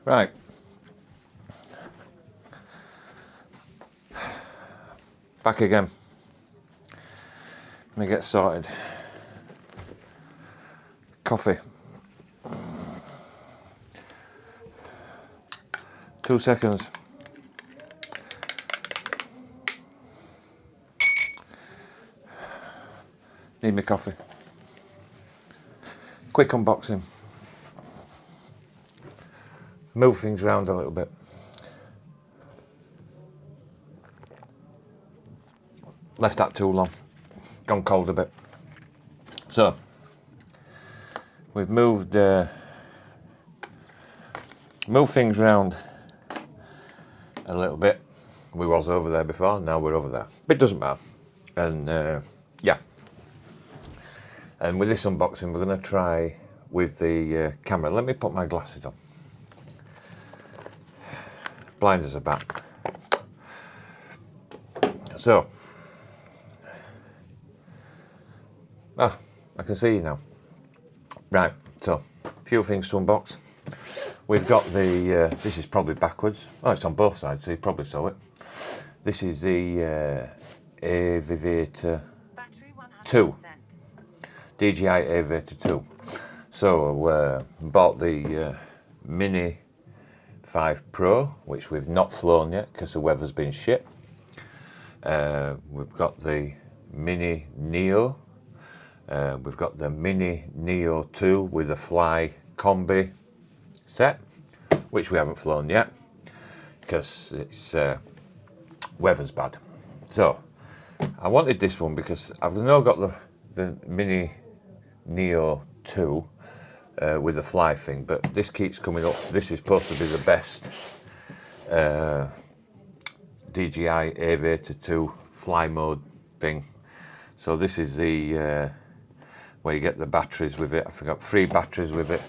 Right. Back again. Let me get sorted. Coffee. 2 seconds. Need me coffee. Quick unboxing. Move things around a little bit. Left that too long. Gone cold a bit. So, we've moved things around a little bit. We was over there before, now we're over there. But it doesn't matter. And yeah. And with this unboxing, we're going to try with the camera. Let me put my glasses on. Blind as a bat. So, I can see you now. Right, so, a few things to unbox. We've got the, this is probably backwards. Oh, it's on both sides, so you probably saw it. This is the Avata 2. Dji Avata 2. So, bought the Mini 5 Pro, which we've not flown yet because the weather's been shit. We've got the Mini Neo. We've got the Mini Neo 2 with a Fly Combi set, which we haven't flown yet because it's weather's bad. So I wanted this one because I've now got the Mini Neo 2 with the fly thing, but this keeps coming up. This is supposed to be the best DJI Avata 2 fly mode thing. So this is the where you get the batteries with it. I forgot, 3 batteries with it.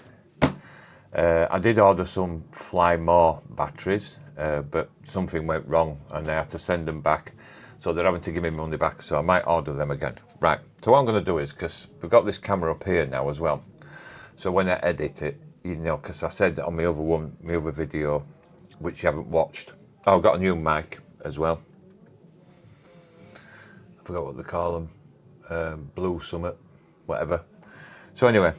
I did order some Fly More batteries, but something went wrong and I had to send them back. So they're having to give me money back, so I might order them again. Right, so what I'm going to do is, because we've got this camera up here now as well, so when I edit it, you know, because I said on my other video, which you haven't watched, I've got a new mic as well. I forgot what they call them, Blue Summit, whatever. So anyway,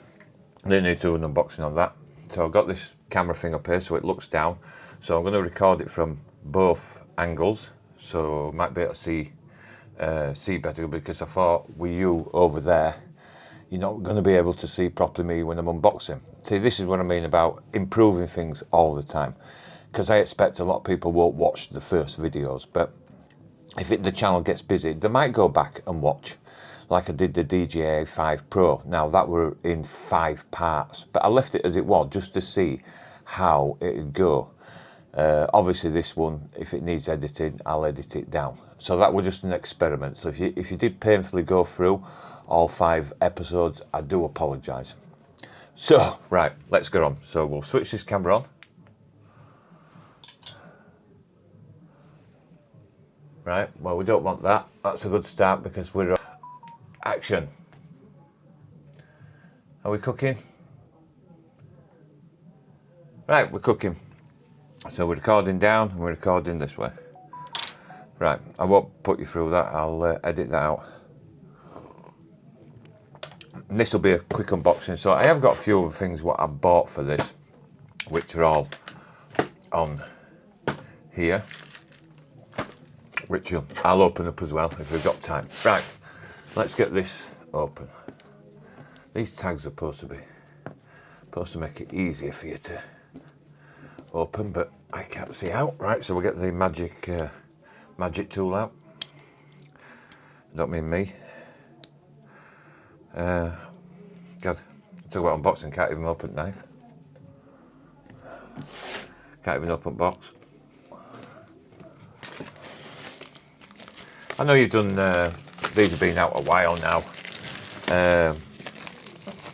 I didn't need to do an unboxing on that. So I've got this camera thing up here so it looks down. So I'm going to record it from both angles, so I might be able to see better, because I thought with you over there, you're not going to be able to see properly me when I'm unboxing. See, this is what I mean about improving things all the time, because I expect a lot of people won't watch the first videos, but if the channel gets busy, they might go back and watch, like I did the DJI 5 Pro. Now that were in 5 parts, but I left it as it was just to see how it'd go. Obviously this one, if it needs editing, I'll edit it down. So that was just an experiment. So if you did painfully go through all 5 episodes, I do apologise. So, right, let's get on. So we'll switch this camera on. Right, well, we don't want that. That's a good start because we're on action. Are we cooking? Right, we're cooking. So we're recording down and we're recording this way. Right, I won't put you through that. I'll edit that out. And this will be a quick unboxing. So I have got a few of the things what I bought for this, which are all on here, which I'll open up as well if we've got time. Right, let's get this open. These tags are supposed to make it easier for you to open, but I can't see out. Right, so we'll get the magic tool out. Don't mean me. God, talk about unboxing, can't even open knife. Can't even open box. I know you've done, these have been out a while now. I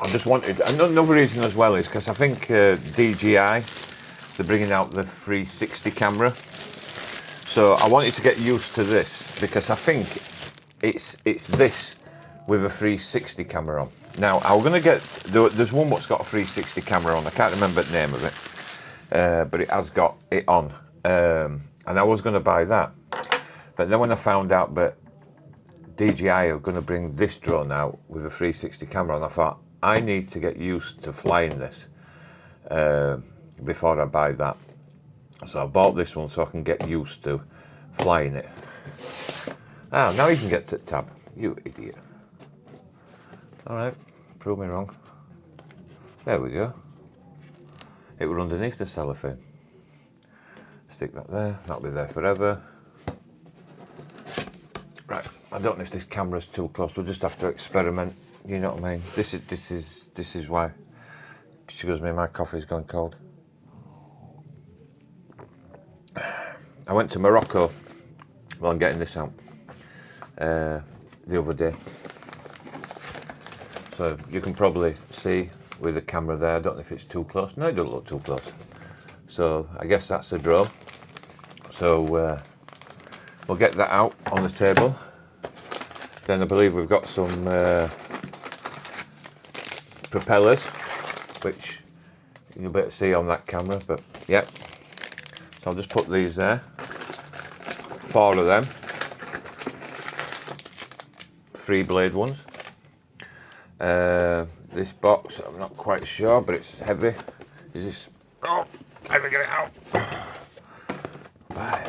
just wanted, another reason as well is because I think DJI, they're bringing out the 360 camera. So I wanted to get used to this because I think it's this with a 360 camera on. Now I'm going to get, there's one what's got a 360 camera on, I can't remember the name of it. but it has got it on. And I was going to buy that, but then when I found out that DJI are going to bring this drone out with a 360 camera, and I thought I need to get used to flying this before I buy that. So I bought this one so I can get used to flying it. Ah, now you can get to the tab. You idiot. Alright, prove me wrong. There we go. It were underneath the cellophane. Stick that there, that'll be there forever. Right, I don't know if this camera's too close, we'll just have to experiment, you know what I mean? This is why. Excuse me, my coffee's gone cold. I went to Morocco while I'm getting this out the other day. So you can probably see with the camera there, I don't know if it's too close. No, it doesn't look too close. So I guess that's the drone. So we'll get that out on the table. Then I believe we've got some propellers, which you'll better see on that camera, but yeah. So I'll just put these there. 4 of them. 3 blade ones. This box, I'm not quite sure, but it's heavy. Is this? Oh, let me get it out. Right.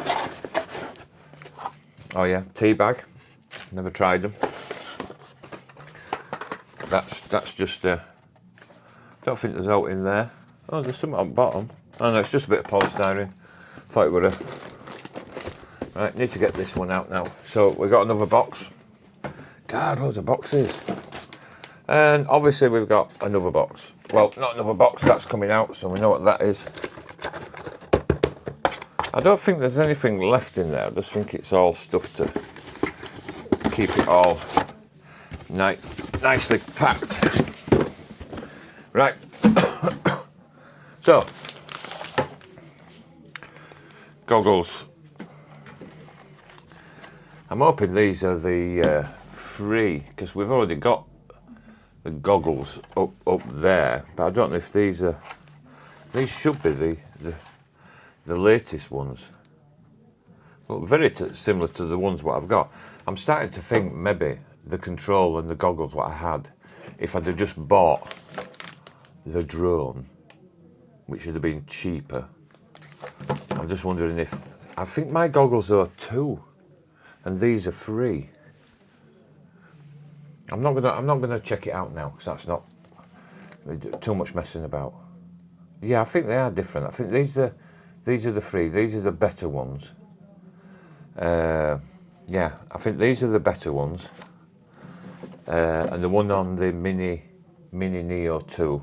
Oh yeah, tea bag. Never tried them. That's just. Don't think there's out in there. Oh, there's something on the bottom. Oh no, it's just a bit of polystyrene. Thought it would have. Right, need to get this one out now. So we've got another box. God, loads of boxes. And obviously we've got another box. Well, not another box, that's coming out, so we know what that is. I don't think there's anything left in there. I just think it's all stuff to keep it all nicely packed. Right. So, goggles. I'm hoping these are the free, because we've already got the goggles up there, but I don't know if these should be the latest ones. Well, very similar to the ones what I've got. I'm starting to think maybe the control and the goggles what I had, if I'd have just bought the drone, which would have been cheaper. I'm just wondering if, I think my goggles are 2 and these are free. I'm not gonna check it out now, because that's not too much messing about. Yeah, I think they are different. I think these are the free. These are the better ones. Yeah, I think these are the better ones. And the one on the Mini Neo 2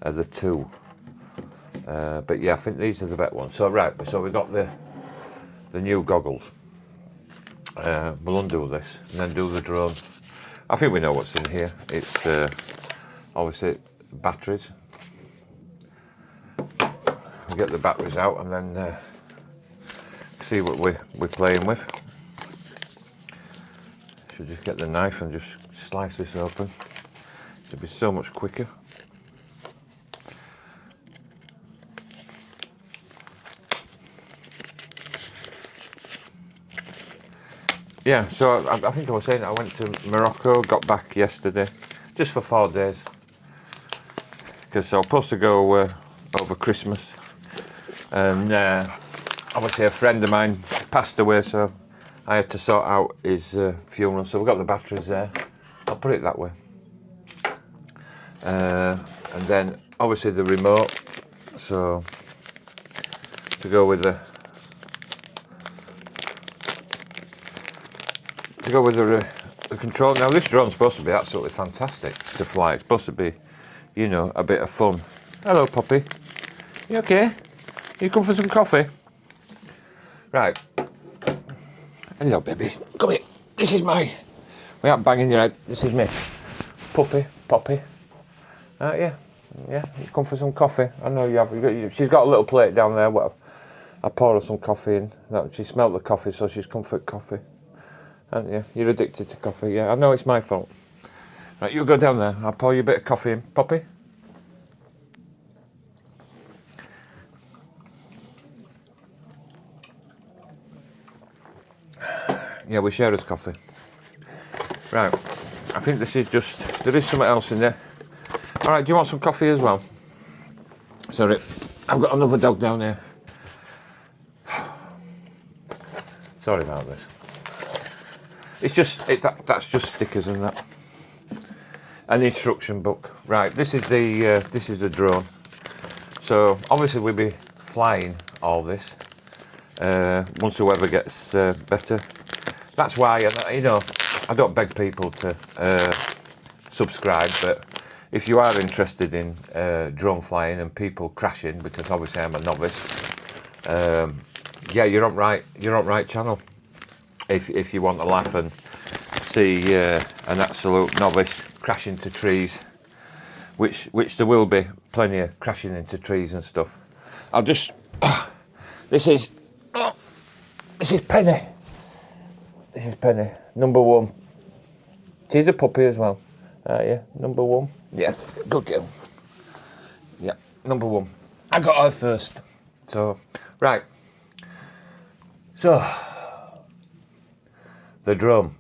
are the 2. But yeah, I think these are the better ones. So right, so we got the new goggles. We'll undo this and then do the drone. I think we know what's in here. It's obviously batteries. We get the batteries out and then see what we're playing with. Should just get the knife and just slice this open. It'll be so much quicker. Yeah, so I think I was saying I went to Morocco, got back yesterday, just for 4 days. Because I was supposed to go over Christmas. And obviously a friend of mine passed away, so I had to sort out his funeral. So we've got the batteries there. I'll put it that way. And then obviously the remote. So to go with the control. Now this drone's supposed to be absolutely fantastic to fly. It's supposed to be, you know, a bit of fun. Hello, puppy. You okay? You come for some coffee? Right. Hello, baby. Come here. This is my. Without banging your head. This is me. Puppy, Poppy. Yeah. You come for some coffee. I know you have. She's got a little plate down there. What? I pour her some coffee in. She smelled the coffee, so she's come for coffee. And yeah, you're addicted to coffee. Yeah, I know it's my fault. Right, you go down there. I'll pour you a bit of coffee in. Poppy? Yeah, we share his coffee. Right, I think this is just, there is something else in there. All right, do you want some coffee as well? Sorry, I've got another dog down here. Sorry about this. It's just, that's just stickers and that. An instruction book. Right, this is the drone. So obviously we'll be flying all this once the weather gets better. That's why, you know, I don't beg people to subscribe, but if you are interested in drone flying and people crashing, because obviously I'm a novice, yeah, you're on right channel. If you want to laugh and see an absolute novice crash into trees, which there will be plenty of crashing into trees and stuff. I'll just this is Penny. This is Penny, number one. She's a puppy as well. Yeah, number one. Yes, good girl. Yeah, number one. I got her first. So, right. So, the drone.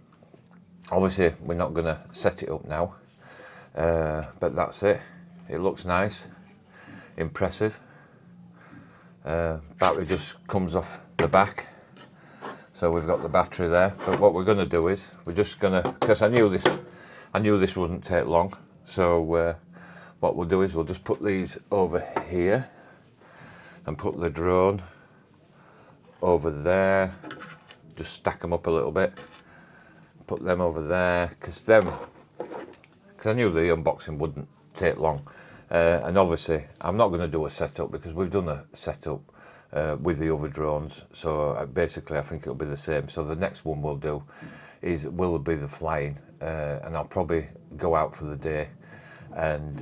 Obviously, we're not going to set it up now. But that's it. It looks nice. Impressive. Battery just comes off the back. So we've got the battery there. But what we're going to do is, we're just going to, because I knew this wouldn't take long. So what we'll do is we'll just put these over here and put the drone over there. Just stack them up a little bit. Put them over there, because I knew the unboxing wouldn't take long. And obviously, I'm not going to do a setup because we've done a setup with the other drones. So basically, I think it'll be the same. So the next one we'll do will be the flying, and I'll probably go out for the day. And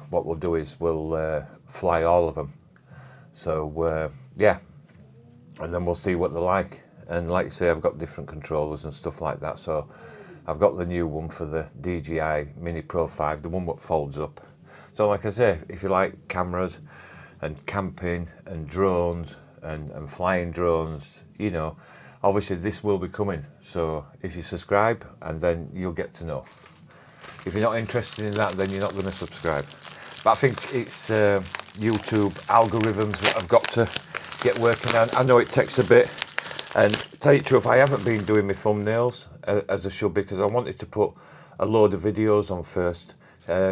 what we'll do is we'll fly all of them. So yeah, and then we'll see what they're like. And like you say, I've got different controllers and stuff like that. So I've got the new one for the DJI Mini Pro 5, the one that folds up. So like I say, if you like cameras and camping and drones and flying drones, you know, obviously this will be coming. So if you subscribe, and then you'll get to know. If you're not interested in that, then you're not going to subscribe. But I think it's YouTube algorithms that I've got to get working on. I know it takes a bit. And to tell you the truth, I haven't been doing my thumbnails as I should, because I wanted to put a load of videos on first.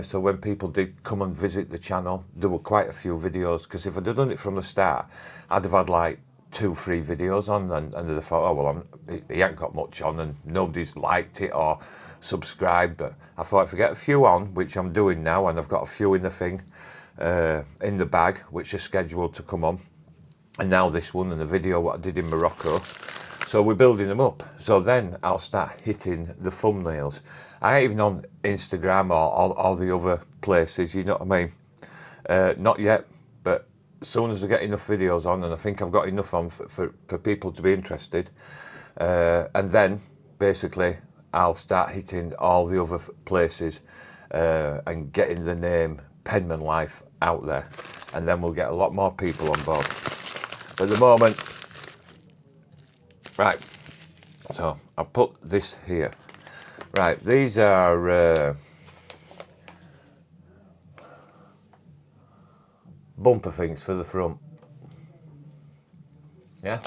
So when people did come and visit the channel, there were quite a few videos, because if I'd have done it from the start, I'd have had like 2-3 videos on, and they'd have thought, oh, well, he ain't got much on and nobody's liked it or subscribed. But I thought if I get a few on, which I'm doing now, and I've got a few in the thing, in the bag, which are scheduled to come on. And now this one and the video what I did in Morocco. So we're building them up. So then I'll start hitting the thumbnails. I ain't even on Instagram or all the other places, you know what I mean? Not yet, but as soon as I get enough videos on, and I think I've got enough on for people to be interested, and then basically I'll start hitting all the other places and getting the name Penman Life out there. And then we'll get a lot more people on board. At the moment, right, so I'll put this here. Right, these are bumper things for the front. Yeah.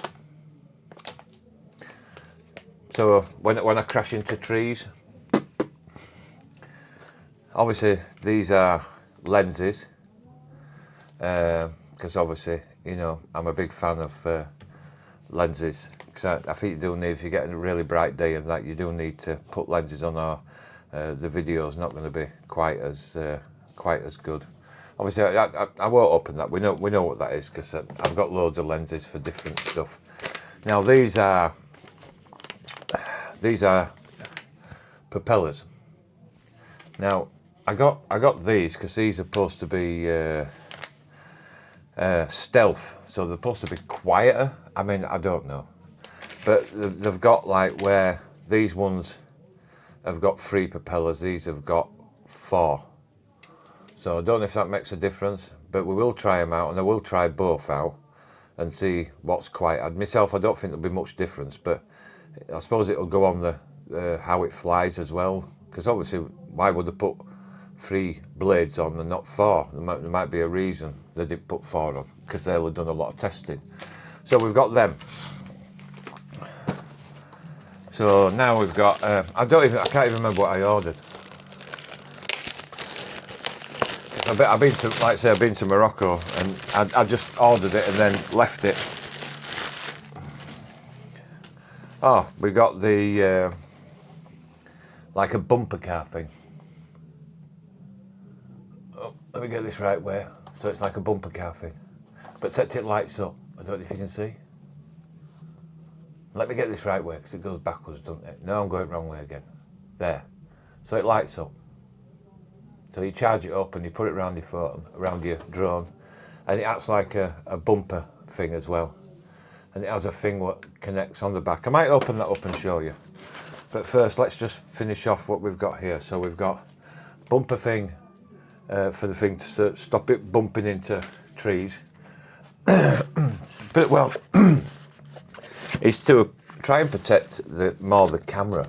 So when I crash into trees, obviously these are lenses, because obviously, you know, I'm a big fan of lenses, because I think you do need, if you get a really bright day and that, you do need to put lenses on, or the video's not going to be quite as good. Obviously, I won't open that. We know what that is, because I've got loads of lenses for different stuff. Now these are propellers. Now I got these because these are supposed to be stealth, so they're supposed to be quieter. I mean, I don't know, but they've got like where these ones have got 3 propellers, these have got 4. So I don't know if that makes a difference, but we will try them out, and I will try both out and see what's quiet. Myself, I don't think there'll be much difference, but I suppose it'll go on the how it flies as well, because obviously why would they put 3 blades on and not 4? There might be a reason they didn't put 4 on, because they'll have done a lot of testing. So we've got them. So now we've got, I can't even remember what I ordered. I've been to, like I say, I've been to Morocco, and I just ordered it and then left it. Oh, we got the, like a bumper car thing. Oh, let me get this right way. So it's like a bumper car thing. But set it lights up. I don't know if you can see. Let me get this right way, because it goes backwards, doesn't it? No, I'm going wrong way again. There. So it lights up. So you charge it up and you put it around your phone, around your drone, and it acts like a bumper thing as well. And it has a thing what connects on the back. I might open that up and show you. But first, let's just finish off what we've got here. So we've got bumper thing for the thing to stop it bumping into trees. But well, it's to try and protect more the camera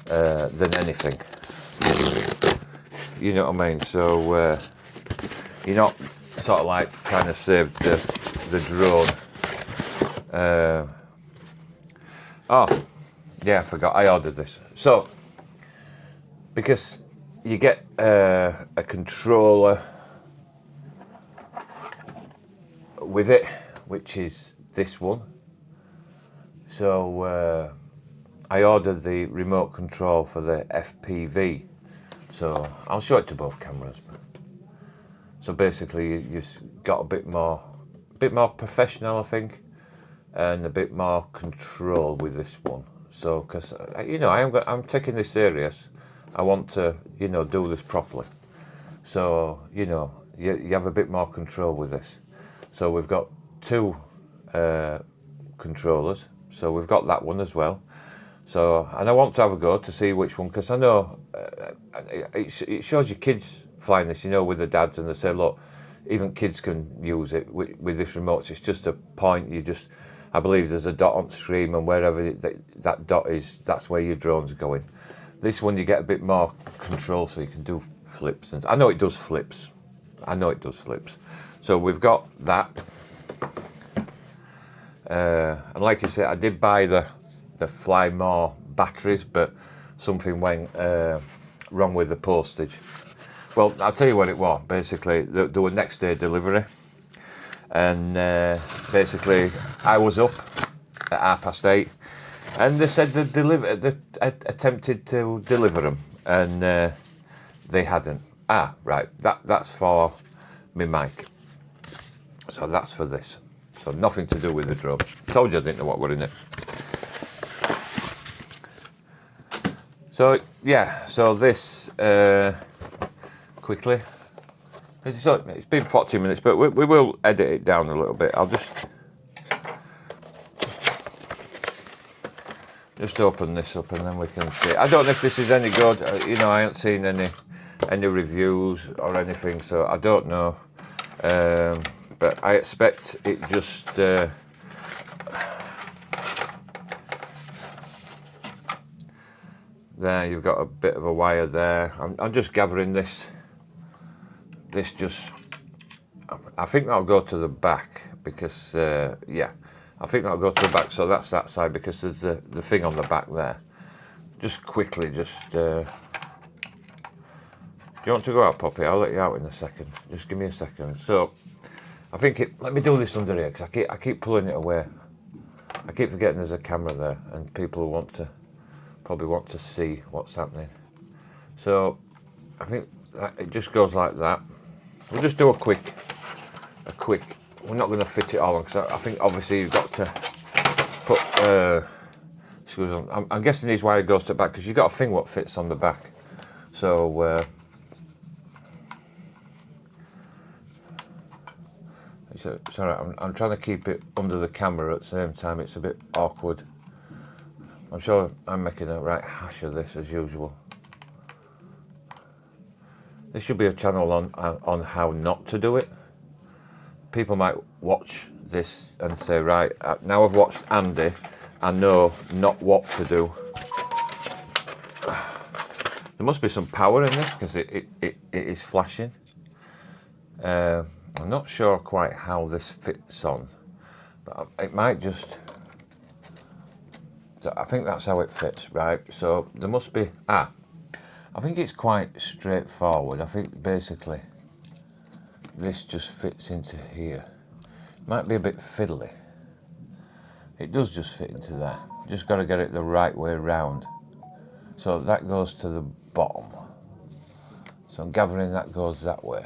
than anything. You know what I mean? So you're not sort of like trying to save the drone. Oh, yeah, I forgot. I ordered this. So because you get a controller with it, which is this one. So I ordered the remote control for the FPV. So I'll show it to both cameras. So basically, you've got a bit more professional, I think, and a bit more control with this one. So because you know I'm taking this serious. I want to do this properly. So you have a bit more control with this. So we've got 2 controllers. So we've got that one as well. So, and I want to have a go to see which one, because I know it shows your kids flying this, with the dads, and they say, look, even kids can use it with this remote. It's just a point. I believe there's a dot on screen, and wherever that dot is, that's where your drone's going. This one you get a bit more control, so you can do flips, and I know it does flips. So we've got that, and like you said, I did buy the Fly More batteries, but something went wrong with the postage. Well, I'll tell you what it was. Basically, there were next day delivery, and basically I was up at 8:30, and they said they attempted to deliver them, and they hadn't. Right, that's for my mic. So that's for this. So nothing to do with the drone. Told you I didn't know what were in it. So yeah, so this quickly. It's been 40 minutes, but we will edit it down a little bit. I'll just open this up and then we can see. I don't know if this is any good. I ain't seen any reviews or anything, so I don't know. But I expect it just. There, you've got a bit of a wire there. I'm just gathering this. This just, I think that'll go to the back because, yeah, I think that'll go to the back. So that's that side because there's the thing on the back there. Just quickly, do you want to go out, Poppy? I'll let you out in a second. Just give me a second. So, I think let me do this under here because I keep pulling it away. I keep forgetting there's a camera there and people who probably want to see what's happening. So I think it just goes like that. We'll just do a quick. We're not going to fit it all on because I think obviously you've got to put screws on. I'm guessing these wire goes to the back because you've got a thing what fits on the back. So it's all right. I'm trying to keep it under the camera at the same time. It's a bit awkward. I'm sure I'm making a right hash of this as usual. This should be a channel on how not to do it. People might watch this and say, right, now I've watched Andy I know not what to do. There must be some power in this because it is flashing. I'm not sure quite how this fits on, but it might just, I think that's how it fits, right? So there must be, I think it's quite straightforward. I think basically this just fits into here. Might be a bit fiddly. It does just fit into there. Just got to get it the right way round. So that goes to the bottom. So I'm gathering that goes that way.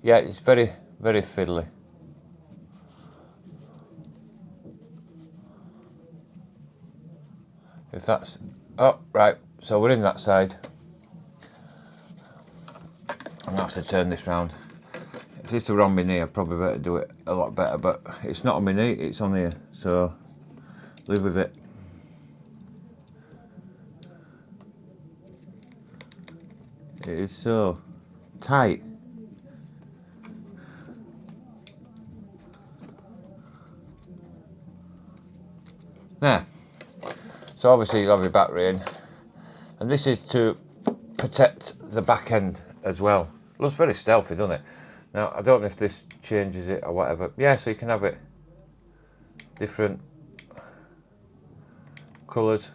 Yeah, it's very, very fiddly. If that's, oh, right, so we're in that side. I'm gonna have to turn this round. If this were on my knee, I'd probably better do it a lot better, but it's not on my knee, it's on here, so live with it. It is so tight. There. So obviously you'll have your battery in, and this is to protect the back end as well. Looks very stealthy, doesn't it? Now I don't know if this changes it or whatever. Yeah, so you can have it different colours.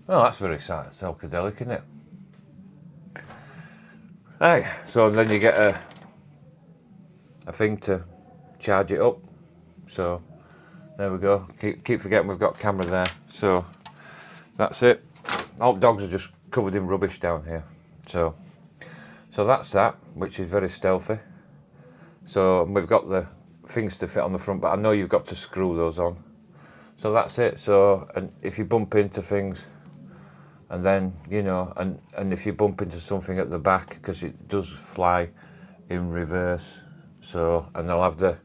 Oh, that's very psychedelic, isn't it? Right, so then you get a thing to charge it up. So there we go. Keep forgetting we've got camera there. So that's it. All dogs are just covered in rubbish down here. So that's that, which is very stealthy. So we've got the things to fit on the front, but I know you've got to screw those on. So that's it. So, and if you bump into things, and then, you know, and if you bump into something at the back, because it does fly in reverse. So, and I'll have the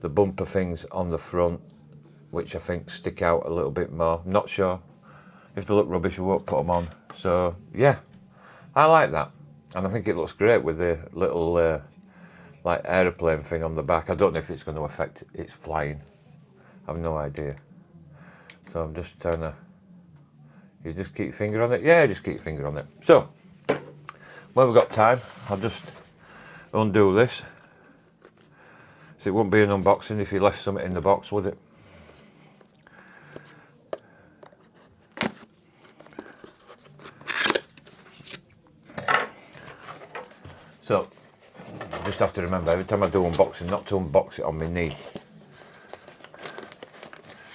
bumper things on the front, which I think stick out a little bit more. I'm not sure. If they look rubbish, I won't put them on. So, yeah, I like that. And I think it looks great with the little, like, aeroplane thing on the back. I don't know if it's going to affect its flying. I have no idea. So I'm just trying to, you just keep your finger on it? Yeah, just keep your finger on it. So, when we've got time, I'll just undo this. So it wouldn't be an unboxing if you left something in the box, would it? So, I just have to remember every time I do unboxing, not to unbox it on my knee.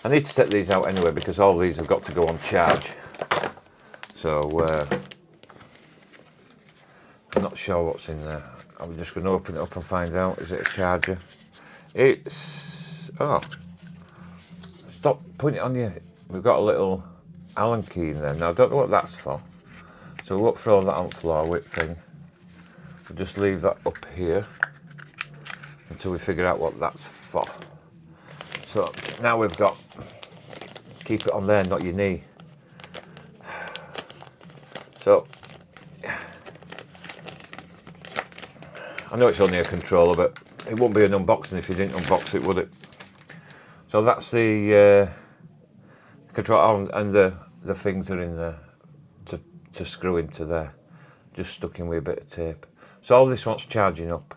I need to take these out anyway because all these have got to go on charge. So, I'm not sure what's in there. I'm just going to open it up and find out. Is it a charger? It's, oh, stop putting it on you. We've got a little Allen key in there. Now, I don't know what that's for. So we won't throw that on the floor, whip thing. We'll just leave that up here until we figure out what that's for. So now we've got, keep it on there, not your knee. So, I know it's only a controller, but it wouldn't be an unboxing if you didn't unbox it, would it? So that's the control, and the things are in there to screw into there. Just stuck in with a bit of tape. So all this wants charging up.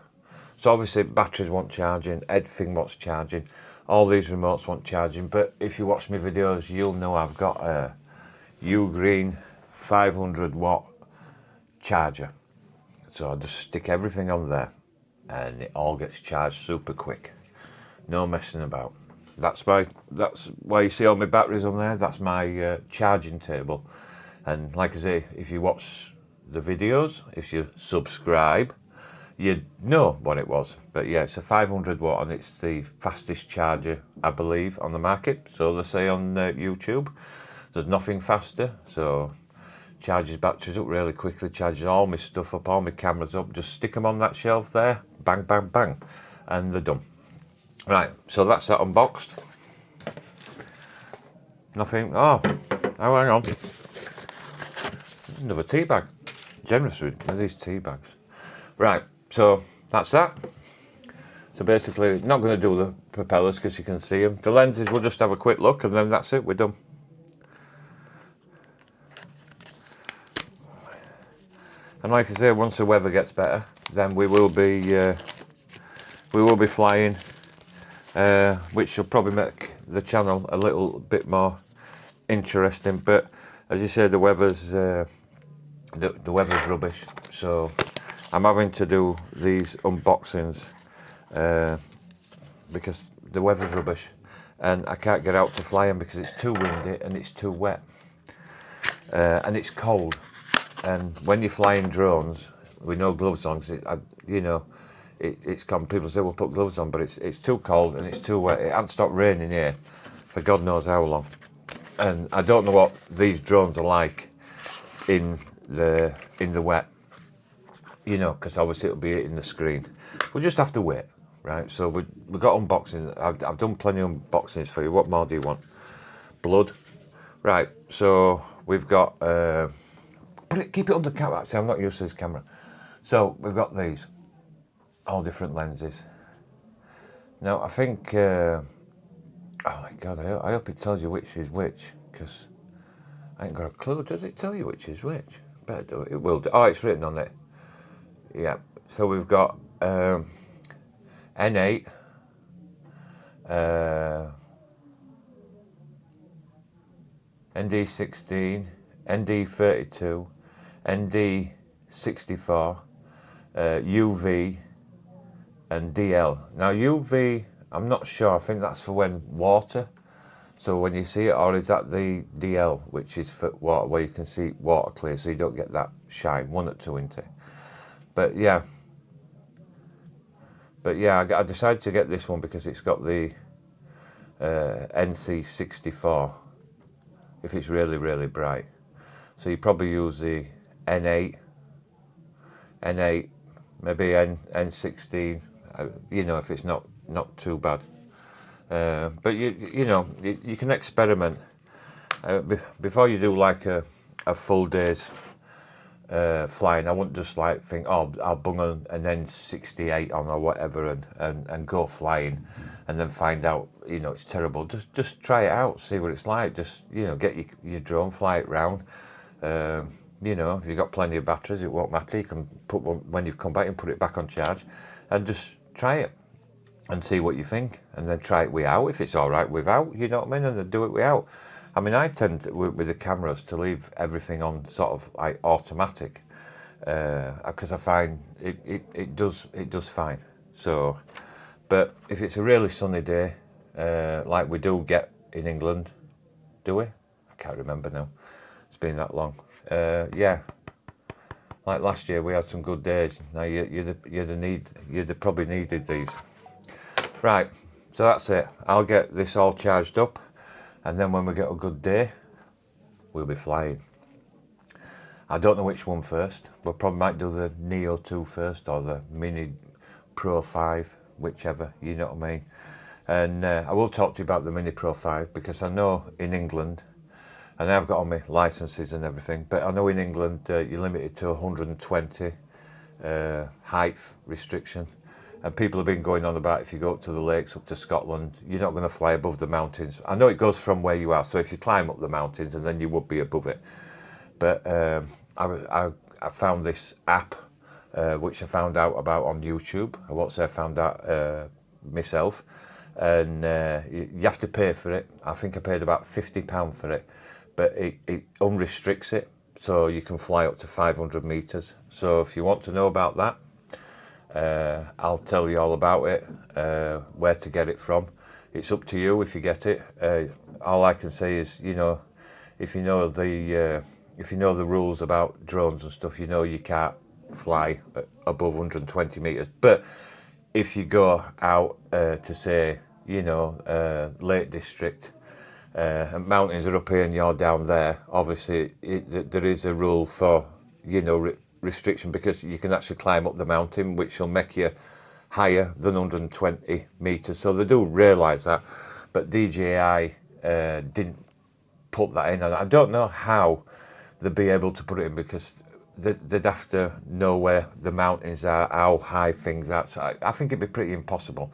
So obviously batteries want charging, everything wants charging. All these remotes want charging, but if you watch my videos, you'll know I've got a Ugreen 500 watt charger. So I just stick everything on there and it all gets charged super quick. No messing about. That's why you see all my batteries on there. That's my charging table. And like I say, if you watch the videos, if you subscribe, you'd know what it was. But yeah, it's a 500 watt and it's the fastest charger, I believe, on the market. So they say on YouTube. There's nothing faster. So charges batteries up really quickly, charges all my stuff up, all my cameras up. Just stick them on that shelf there, bang, bang, bang, and they're done. Right, so that's that unboxed. Nothing, oh, hang on. Another tea bag. Generous with these tea bags. Right, so that's that. So basically, not going to do the propellers because you can see them. The lenses, we'll just have a quick look and then that's it, we're done. And like I say, once the weather gets better, then we will be flying, which will probably make the channel a little bit more interesting. But as you say, the weather's rubbish, so I'm having to do these unboxings because the weather's rubbish and I can't get out to fly them because it's too windy and it's too wet, and it's cold. And when you're flying drones with no gloves on, it's come. People say, "Well, put gloves on," but it's too cold and it's too wet. It hasn't stopped raining here for God knows how long, and I don't know what these drones are like in the wet. Because obviously it'll be hitting the screen. We'll just have to wait, right? So we've got unboxing. I've done plenty of unboxings for you. What more do you want? Blood, right? So we've got. Keep it under camera. See, I'm not used to this camera. So we've got these, all different lenses. Now I think, oh my God, I hope it tells you which is which, because I ain't got a clue. Does it tell you which is which? Better do it. It will do. Oh, it's written on it. Yeah. So we've got N8, ND16, ND32, ND64, UV, and DL. Now UV, I'm not sure. I think that's for when water. So when you see it, or is that the DL, which is for water, where you can see water clear, so you don't get that shine. 1 or 2 into it. But yeah, I decided to get this one because it's got the NC64. If it's really, really bright, so you probably use the N8, maybe N16. If it's not too bad. But you can experiment before you do like a full day's flying. I wouldn't just like think, oh, I'll bung an N68 on or whatever and go flying, and then find out it's terrible. Just try it out, see what it's like. Just get your drone, fly it round. If you've got plenty of batteries, it won't matter. You can put one when you've come back and put it back on charge, and just try it and see what you think, and then try it without if it's all right without. You know what I mean? And then do it without. I mean, I tend to, with the cameras, to leave everything on sort of like automatic, because I find it does fine. So, but if it's a really sunny day, like we do get in England, do we? I can't remember now. It's been that long. Yeah, like last year we had some good days. Now you'd have probably needed these. Right, so that's it. I'll get this all charged up, and then when we get a good day, we'll be flying. I don't know which one first. We probably might do the Neo 2 first, or the Mini Pro 5, whichever, you know what I mean. And I will talk to you about the Mini Pro 5, because I know in England, and I've got all my licenses and everything, but I know in England you're limited to 120 height restriction. And people have been going on about, if you go up to the lakes, up to Scotland, you're not going to fly above the mountains. I know it goes from where you are, so if you climb up the mountains, and then you would be above it. But I found this app, which I found out about on YouTube. I won't say I found out myself. And you have to pay for it. I think I paid about £50 for it. But it unrestricts it, so you can fly up to 500 metres. So if you want to know about that, I'll tell you all about it, where to get it from. It's up to you if you get it. All I can say is, if you know the rules about drones and stuff, you can't fly above 120 metres. But if you go out to say, Lake District, and mountains are up here and you're down there, obviously there is a rule for, restriction, because you can actually climb up the mountain, which will make you higher than 120 metres. So they do realise that, but DJI didn't put that in, and I don't know how they'd be able to put it in, because they'd have to know where the mountains are, how high things are. So I think it'd be pretty impossible.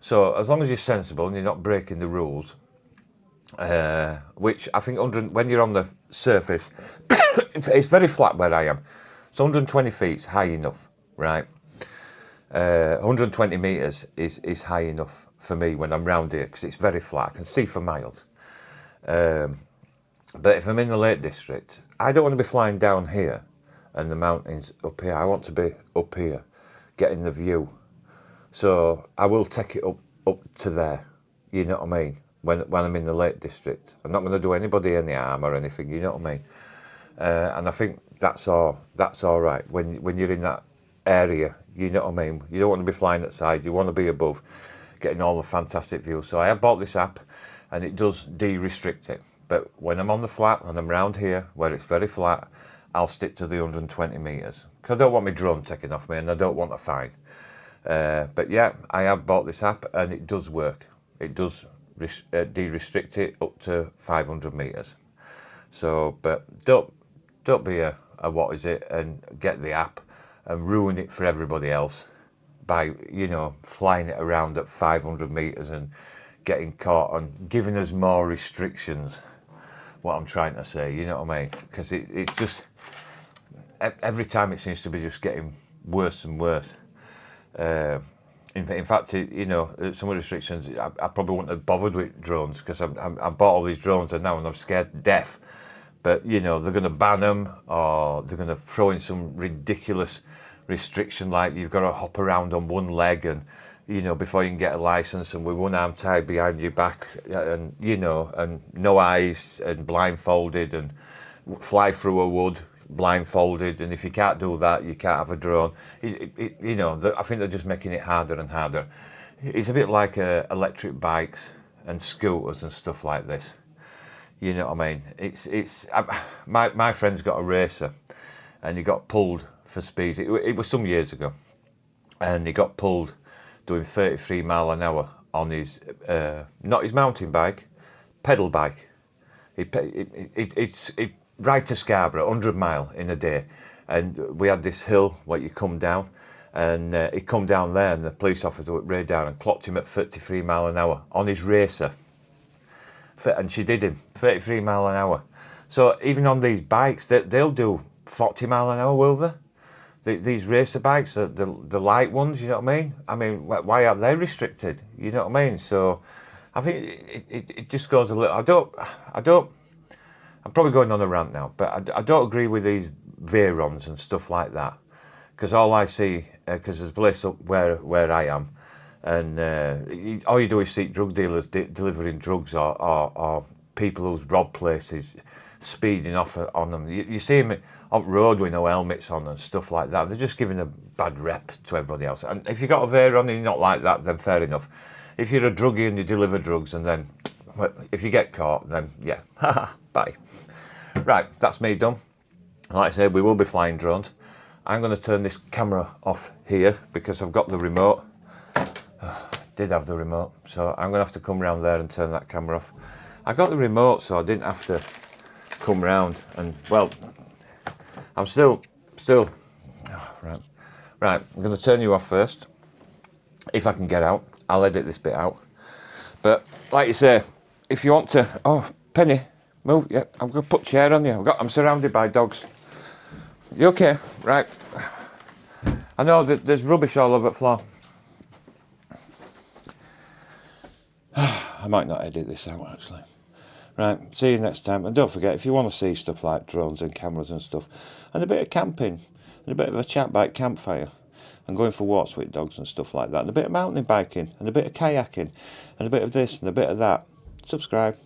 So as long as you're sensible and you're not breaking the rules, which I think when you're on the surface, it's very flat where I am. So 120 feet's high enough, right? 120 metres is high enough for me when I'm round here because it's very flat. I can see for miles. But if I'm in the Lake District, I don't want to be flying down here and the mountains up here. I want to be up here, getting the view. So I will take it up to there. You know what I mean? When I'm in the Lake District, I'm not going to do anybody any harm or anything. You know what I mean? And I think that's all right. When you're in that area, you know what I mean? You don't want to be flying outside. You want to be above, getting all the fantastic views. So I have bought this app, and it does de-restrict it. But when I'm on the flat and I'm round here where it's very flat, I'll stick to the 120 metres because I don't want my drone taken off me and I don't want a fine. But yeah, I have bought this app and it does work. It does de-restrict it up to 500 metres. So, but don't be a what is it and get the app and ruin it for everybody else by, you know, flying it around at 500 metres and getting caught and giving us more restrictions. What I'm trying to say, you know what I mean? Because it's just, every time it seems to be just getting worse and worse. In fact, you know, some of the restrictions, I probably wouldn't have bothered with drones because I bought all these drones and now I'm scared to death. But, you know, they're going to ban them or they're going to throw in some ridiculous restriction like you've got to hop around on one leg and, you know, before you can get a license and with one arm tied behind your back and, you know, and no eyes and blindfolded and fly through a wood blindfolded. And if you can't do that, you can't have a drone. You know, I think they're just making it harder and harder. It's a bit like electric bikes and scooters and stuff like this. You know what I mean? My friend's got a racer and he got pulled for speed. It was some years ago. And he got pulled doing 33 mile an hour on his, not his mountain bike, pedal bike. It's right to Scarborough, 100 mile in a day. And we had this hill where you come down and he come down there and the police officer went right down and clocked him at 33 mile an hour on his racer. And she did him, 33 mile an hour. So even on these bikes, they'll do 40 mile an hour, will they? These racer bikes, the light ones, you know what I mean? I mean, why are they restricted? You know what I mean? So I think it just goes a little, I'm probably going on a rant now, but I don't agree with these Veyrons and stuff like that. Because all I see, because there's a place up where I am, and all you do is see drug dealers delivering drugs or people who's robbed places speeding off on them. You see them on road with no helmets on and stuff like that. They're just giving a bad rep to everybody else. And if you got a Veyron and you're not like that, then fair enough. If you're a druggie and you deliver drugs and then, if you get caught, then yeah, bye. Right, that's me done. Like I said, we will be flying drones. I'm going to turn this camera off here because I've got the remote. Did have the remote, so I'm going to have to come round there and turn that camera off. I got the remote so I didn't have to come round and, well, I'm still, right, I'm going to turn you off first. If I can get out, I'll edit this bit out. But, like you say, if you want to, oh, Penny, move, yeah, I'm going to put a chair on you. I'm surrounded by dogs. You okay? Right. I know that there's rubbish all over the floor. I might not edit this out, actually. Right, see you next time. And don't forget, if you want to see stuff like drones and cameras and stuff, and a bit of camping, and a bit of a chat by campfire, and going for walks with dogs and stuff like that, and a bit of mountain biking, and a bit of kayaking, and a bit of this, and a bit of that, subscribe.